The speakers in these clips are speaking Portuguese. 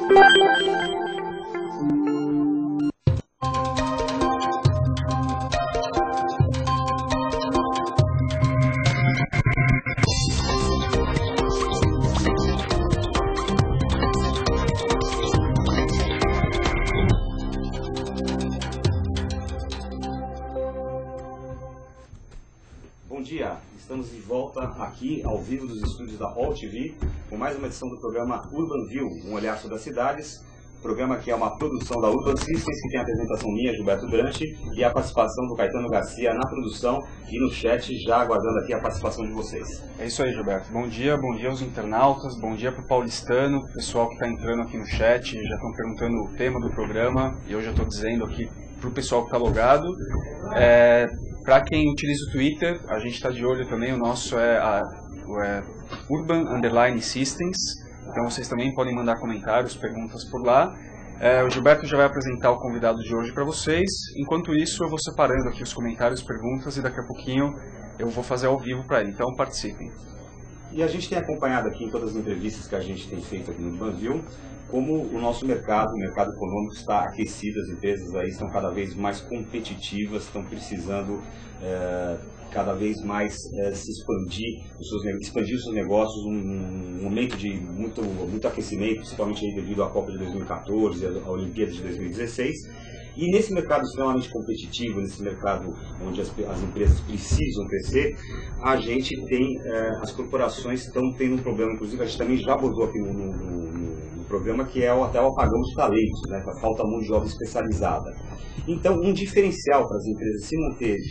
Bom dia, estamos de volta aqui ao vivo dos estúdios da All TV com mais uma edição do programa Urban View, um olhar sobre as cidades. Programa que é uma produção da Urban Systems, que tem a apresentação minha, Gilberto Branchi, e a participação do Caetano Garcia na produção e no chat, já aguardando aqui a participação de vocês. É isso aí, Gilberto. Bom dia aos internautas, bom dia para o paulistano, pessoal que está entrando aqui no chat, já estão perguntando o tema do programa, e eu já estou dizendo aqui para o pessoal que está logado. Para quem utiliza o Twitter, a gente está de olho também, o nosso é Urban_Systems, então vocês também podem mandar comentários, perguntas por lá. O Gilberto já vai apresentar o convidado de hoje para vocês, enquanto isso eu vou separando aqui os comentários, perguntas, e daqui a pouquinho eu vou fazer ao vivo para ele, então participem. E a gente tem acompanhado aqui em todas as entrevistas que a gente tem feito aqui no Urban View, como o nosso mercado, o mercado econômico está aquecido, as empresas aí estão cada vez mais competitivas, estão precisando cada vez mais se expandir os seus negócios, um momento de muito aquecimento, principalmente aí devido à Copa de 2014 e à Olimpíada de 2016. E nesse mercado extremamente competitivo, nesse mercado onde as empresas precisam crescer, a gente tem, as corporações estão tendo um problema, inclusive a gente também já abordou aqui no programa, que é até o apagão de talentos, né, a falta de mão de obra especializada. Então, um diferencial para as empresas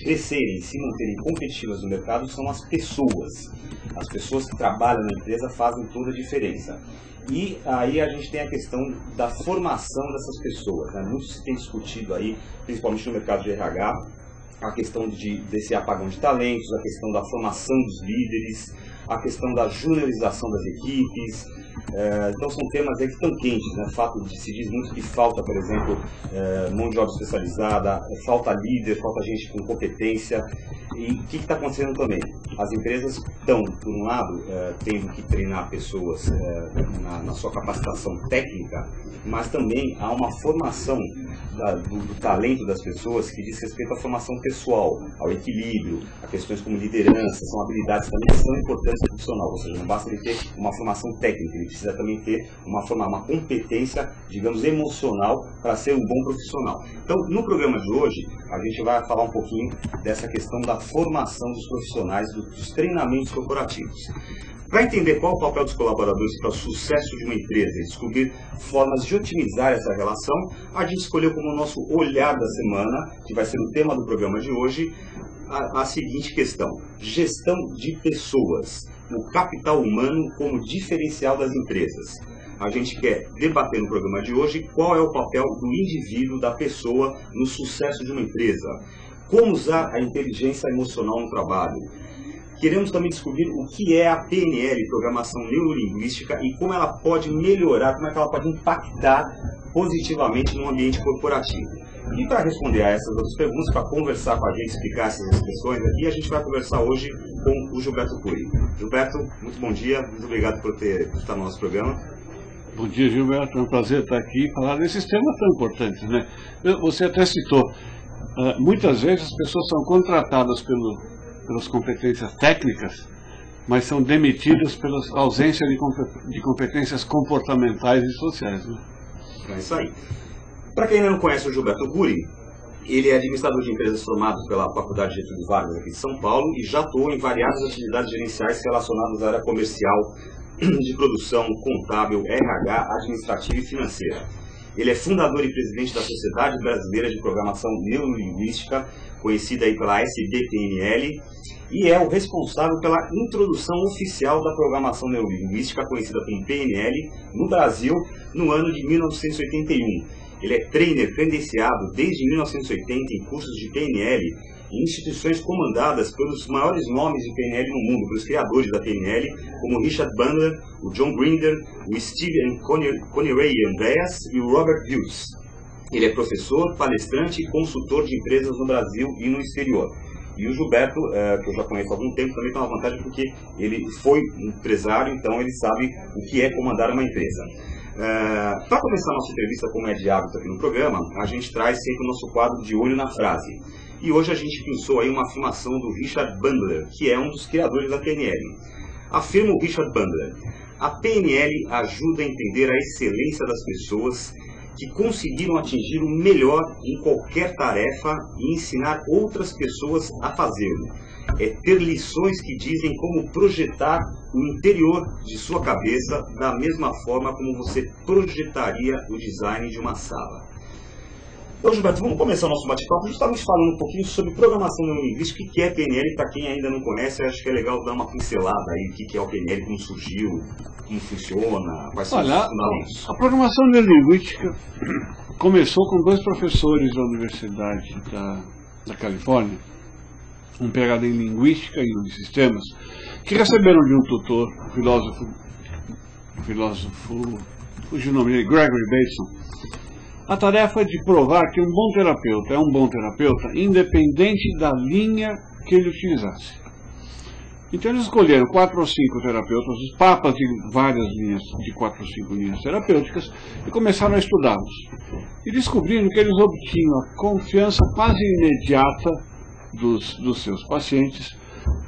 crescerem, se manterem competitivas no mercado são as pessoas. As pessoas que trabalham na empresa fazem toda a diferença. E aí a gente tem a questão da formação dessas pessoas, né? Muito se tem discutido aí, principalmente no mercado de RH, a questão desse apagão de talentos, a questão da formação dos líderes, a questão da juniorização das equipes. Então são temas aí que estão quentes, né? O fato de se diz muito que falta, por exemplo, mão de obra especializada, falta líder, falta gente com competência. E o que está acontecendo também? As empresas estão, por um lado, tendo que treinar pessoas na sua capacitação técnica, mas também há uma formação do talento das pessoas que diz respeito à formação pessoal, ao equilíbrio, a questões como liderança, são habilidades também que são importantes no profissional, ou seja, não basta ele ter uma formação técnica, ele precisa também ter uma competência, digamos, emocional para ser um bom profissional. Então, no programa de hoje, a gente vai falar um pouquinho dessa questão da formação dos profissionais, dos treinamentos corporativos. Para entender qual é o papel dos colaboradores para o sucesso de uma empresa e descobrir formas de otimizar essa relação, a gente escolheu como nosso olhar da semana, que vai ser o tema do programa de hoje, a seguinte questão: gestão de pessoas, o capital humano como diferencial das empresas. A gente quer debater no programa de hoje qual é o papel do indivíduo, da pessoa, no sucesso de uma empresa. Como usar a inteligência emocional no trabalho. Queremos também descobrir o que é a PNL, Programação Neurolinguística, e como ela pode melhorar, como é que ela pode impactar positivamente no ambiente corporativo. E para responder a essas outras perguntas, para conversar com a gente, explicar essas questões aqui, a gente vai conversar hoje com o Gilberto Cury. Gilberto, muito bom dia, muito obrigado por estar no nosso programa. Bom dia, Gilberto, é um prazer estar aqui e falar desses temas tão importantes, né? Você até citou, muitas vezes as pessoas são contratadas pelas competências técnicas, mas são demitidas pela ausência de competências comportamentais e sociais, né? É isso aí. Para quem ainda não conhece o Gilberto Cury, ele é administrador de empresas formado pela Faculdade Getúlio Vargas aqui de São Paulo e já atuou em variadas atividades gerenciais relacionadas à área comercial, de produção, contábil, RH, administrativa e financeira. Ele é fundador e presidente da Sociedade Brasileira de Programação Neurolinguística, conhecida aí pela SBPNL, e é o responsável pela introdução oficial da programação neurolinguística, conhecida como PNL, no Brasil, no ano de 1981. Ele é trainer credenciado desde 1980 em cursos de PNL em instituições comandadas pelos maiores nomes de PNL no mundo, pelos criadores da PNL, como Richard Bandler, o John Grinder, o Steve Conneray Andreas e o Robert Hughes. Ele é professor, palestrante e consultor de empresas no Brasil e no exterior. E o Gilberto, que eu já conheço há algum tempo, também tem uma vantagem porque ele foi empresário, então ele sabe o que é comandar uma empresa. Para começar a nossa entrevista, como é de hábito aqui no programa, a gente traz sempre o nosso quadro de olho na frase. E hoje a gente pensou aí uma afirmação do Richard Bandler, que é um dos criadores da PNL. Afirma o Richard Bandler: a PNL ajuda a entender a excelência das pessoas que conseguiram atingir o melhor em qualquer tarefa e ensinar outras pessoas a fazê-lo. É ter lições que dizem como projetar o interior de sua cabeça da mesma forma como você projetaria o design de uma sala. Então, Gilberto, vamos começar o nosso bate-papo justamente falando um pouquinho sobre programação neurolinguística, o que é PNL. Para quem ainda não conhece, eu acho que é legal dar uma pincelada aí, o que é o PNL, como surgiu, como funciona, quais são os fundamentos. A programação neurolinguística começou com dois professores da Universidade da Califórnia, um PhD em Linguística e um em Sistemas, que receberam de um tutor, filósofo, cujo nome é Gregory Bateson, a tarefa de provar que um bom terapeuta é um bom terapeuta independente da linha que ele utilizasse. Então eles escolheram 4 ou 5 terapeutas, os papas de várias linhas, de 4 ou 5 linhas terapêuticas, e começaram a estudá-los. E descobriram que eles obtinham a confiança quase imediata dos seus pacientes,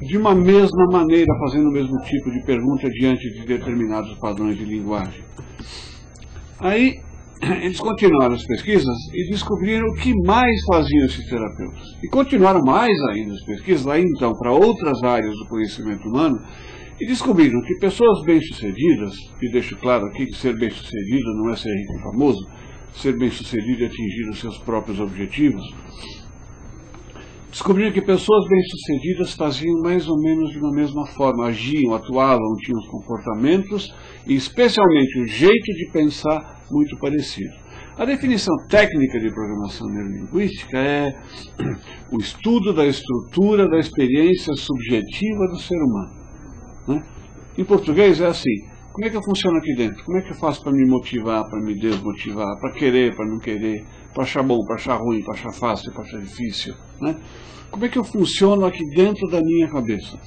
de uma mesma maneira, fazendo o mesmo tipo de pergunta diante de determinados padrões de linguagem. Aí eles continuaram as pesquisas e descobriram o que mais faziam esses terapeutas. E continuaram mais ainda as pesquisas, aí então, para outras áreas do conhecimento humano, e descobriram que pessoas bem-sucedidas, e deixo claro aqui que ser bem-sucedido não é ser rico e famoso, ser bem-sucedido é atingir os seus próprios objetivos, descobriram que pessoas bem-sucedidas faziam mais ou menos de uma mesma forma, agiam, atuavam, tinham os comportamentos e especialmente o jeito de pensar muito parecido. A definição técnica de programação neurolinguística é o estudo da estrutura da experiência subjetiva do ser humano. Né? Em português é assim: como é que eu funciono aqui dentro? Como é que eu faço para me motivar, para me desmotivar, para querer, para não querer, para achar bom, para achar ruim, para achar fácil, para achar difícil? Né? Como é que eu funciono aqui dentro da minha cabeça?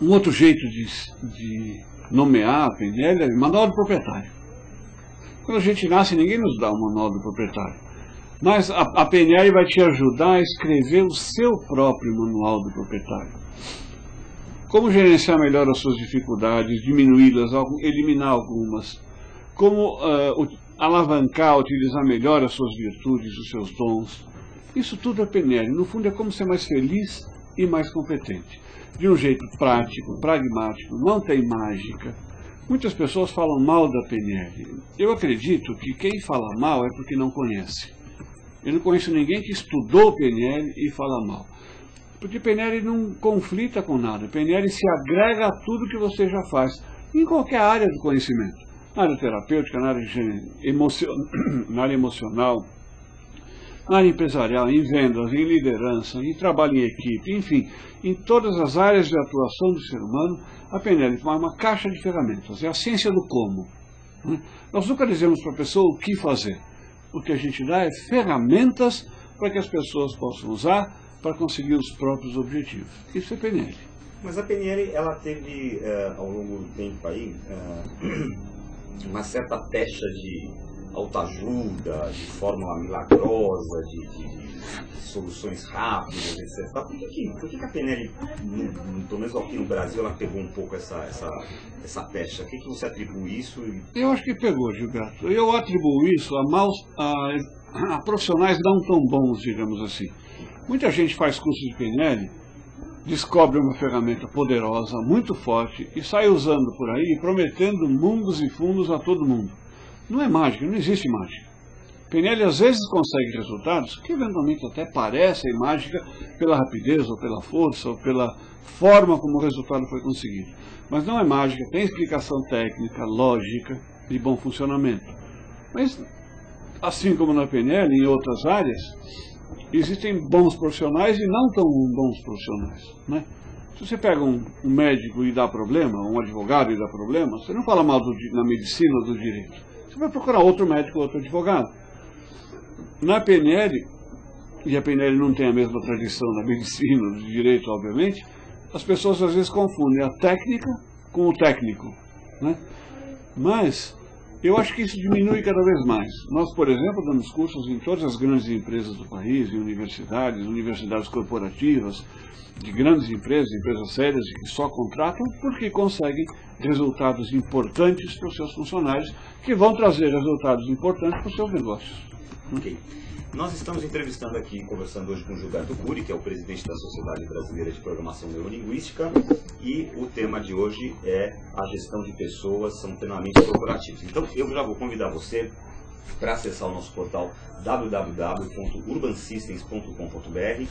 Um outro jeito de nomear a PNL é manual do proprietário. Quando a gente nasce, ninguém nos dá o manual do proprietário. Mas a PNL vai te ajudar a escrever o seu próprio manual do proprietário. Como gerenciar melhor as suas dificuldades, diminuí-las, eliminar algumas. Como alavancar, utilizar melhor as suas virtudes, os seus dons. Isso tudo é PNL. No fundo, é como ser mais feliz e mais competente. De um jeito prático, pragmático, não tem mágica. Muitas pessoas falam mal da PNL. Eu acredito que quem fala mal é porque não conhece. Eu não conheço ninguém que estudou PNL e fala mal. Porque PNL não conflita com nada. PNL se agrega a tudo que você já faz, em qualquer área do conhecimento. Na área terapêutica, na área emocional, na área empresarial, em vendas, em liderança, em trabalho em equipe, enfim, em todas as áreas de atuação do ser humano, a PNL é uma caixa de ferramentas, é a ciência do como. Nós nunca dizemos para a pessoa o que fazer. O que a gente dá é ferramentas para que as pessoas possam usar para conseguir os próprios objetivos. Isso é PNL. Mas a PNL, ela teve, ao longo do tempo aí, uma certa pecha de autoajuda, de fórmula milagrosa, de soluções rápidas, etc. Por que a PNL, pelo menos aqui no Brasil, ela pegou um pouco essa pecha? A que você atribui isso? Eu acho que pegou, Gilberto. Eu atribuo isso a profissionais não tão bons, digamos assim. Muita gente faz curso de PNL, descobre uma ferramenta poderosa, muito forte, e sai usando por aí, prometendo mundos e fundos a todo mundo. Não é mágica, não existe mágica. PNL às vezes consegue resultados que eventualmente até parecem mágica pela rapidez, ou pela força, ou pela forma como o resultado foi conseguido. Mas não é mágica, tem explicação técnica, lógica e bom funcionamento. Mas, assim como na PNL, em outras áreas, existem bons profissionais e não tão bons profissionais, né? Se você pega um médico e dá problema, um advogado e dá problema, você não fala mal na medicina ou do direito. Você vai procurar outro médico ou outro advogado. Na PNL, e a PNL não tem a mesma tradição na medicina, do direito, obviamente, as pessoas às vezes confundem a técnica com o técnico, né? Mas Eu acho que isso diminui cada vez mais. Nós, por exemplo, damos cursos em todas as grandes empresas do país, em universidades corporativas, de grandes empresas, empresas sérias que só contratam porque conseguem resultados importantes para os seus funcionários, que vão trazer resultados importantes para os seus negócios. Ok. Nós estamos entrevistando aqui, conversando hoje com o Gilberto Cury, que é o presidente da Sociedade Brasileira de Programação Neurolinguística, e o tema de hoje é a gestão de pessoas, são treinamentos corporativos. Então, eu já vou convidar você para acessar o nosso portal www.urbansystems.com.br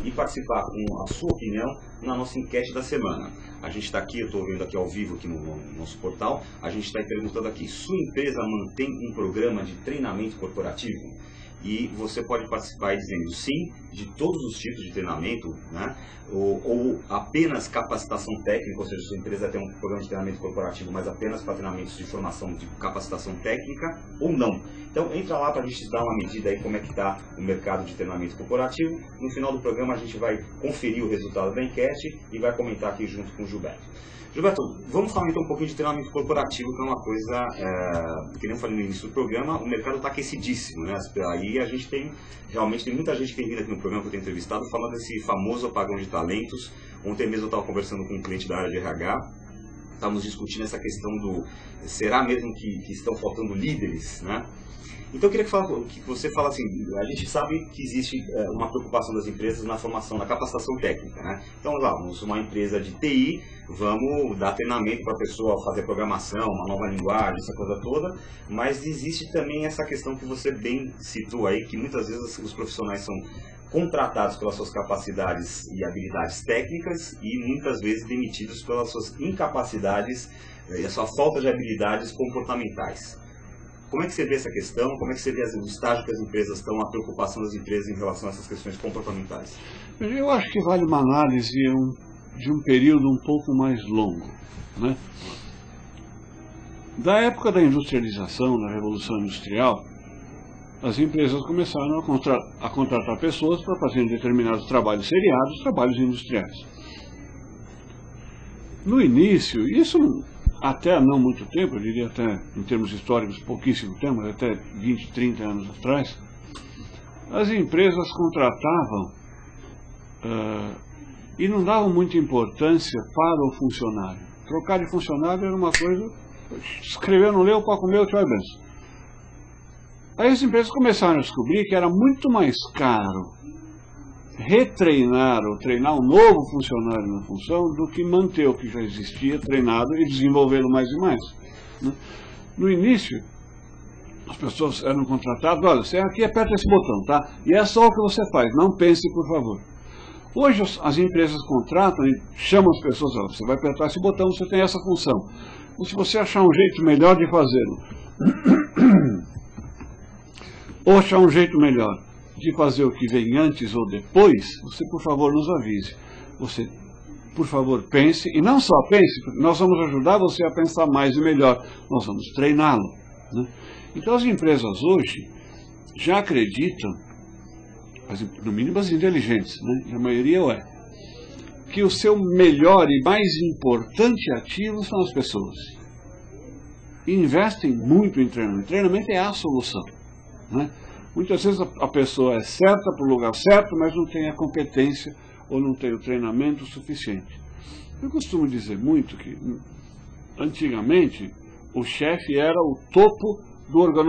e participar com a sua opinião na nossa enquete da semana. A gente está aqui, eu estou vendo aqui ao vivo aqui no nosso portal, a gente está perguntando aqui, sua empresa mantém um programa de treinamento corporativo? E você pode participar dizendo sim, de todos os tipos de treinamento, né? ou apenas capacitação técnica, ou seja, sua empresa tem um programa de treinamento corporativo, mas apenas para treinamentos de formação de capacitação técnica, ou não. Então, entra lá para a gente dar uma medida aí como é que está o mercado de treinamento corporativo. No final do programa, a gente vai conferir o resultado da enquete e vai comentar aqui junto com o Gilberto. Gilberto, vamos falar então um pouquinho de treinamento corporativo, que é uma coisa, que nem eu falei no início do programa, o mercado está aquecidíssimo, né? Aí a gente realmente tem muita gente que tem vindo aqui no programa que eu tenho entrevistado falando desse famoso apagão de talentos. Ontem mesmo eu estava conversando com um cliente da área de RH, estávamos discutindo essa questão do, será mesmo que estão faltando líderes, né? Então eu queria que você falasse assim, a gente sabe que existe uma preocupação das empresas na formação, na capacitação técnica, né? Então lá, vamos uma empresa de TI, vamos dar treinamento para a pessoa fazer programação, uma nova linguagem, essa coisa toda, mas existe também essa questão que você bem citou aí, que muitas vezes os profissionais são contratados pelas suas capacidades e habilidades técnicas e muitas vezes demitidos pelas suas incapacidades e a sua falta de habilidades comportamentais. Como é que você vê essa questão? Como é que você vê o estágio que as empresas estão, a preocupação das empresas em relação a essas questões comportamentais? Eu acho que vale uma análise de um período um pouco mais longo, né? Da época da industrialização, da Revolução Industrial, as empresas começaram a contratar pessoas para fazerem determinados trabalhos seriados, trabalhos industriais. No início, isso até não muito tempo, eu diria até em termos históricos pouquíssimo tempo, até 20, 30 anos atrás, as empresas contratavam e não davam muita importância para o funcionário. Trocar de funcionário era uma coisa, escreveu, não leu, para comer, tchau e benção. Aí as empresas começaram a descobrir que era muito mais caro retreinar ou treinar um novo funcionário na função do que manter o que já existia treinado e desenvolvê-lo mais e mais, né? No início, as pessoas eram contratadas, olha, você aqui aperta esse botão, tá? E é só o que você faz, não pense, por favor. Hoje as empresas contratam e chamam as pessoas, olha, você vai apertar esse botão, você tem essa função. Ou se você achar um jeito melhor de fazê-lo, ou achar um jeito melhor de fazer o que vem antes ou depois, você, por favor, nos avise. Você, por favor, pense, e não só pense, nós vamos ajudar você a pensar mais e melhor, nós vamos treiná-lo, né? Então, as empresas hoje já acreditam, no mínimo as inteligentes, né? E a maioria é, que o seu melhor e mais importante ativo são as pessoas. E investem muito em treinamento. Treinamento é a solução, né? Muitas vezes a pessoa é certa para o lugar certo, mas não tem a competência ou não tem o treinamento suficiente. Eu costumo dizer muito que, antigamente, o chefe era o topo do organograma.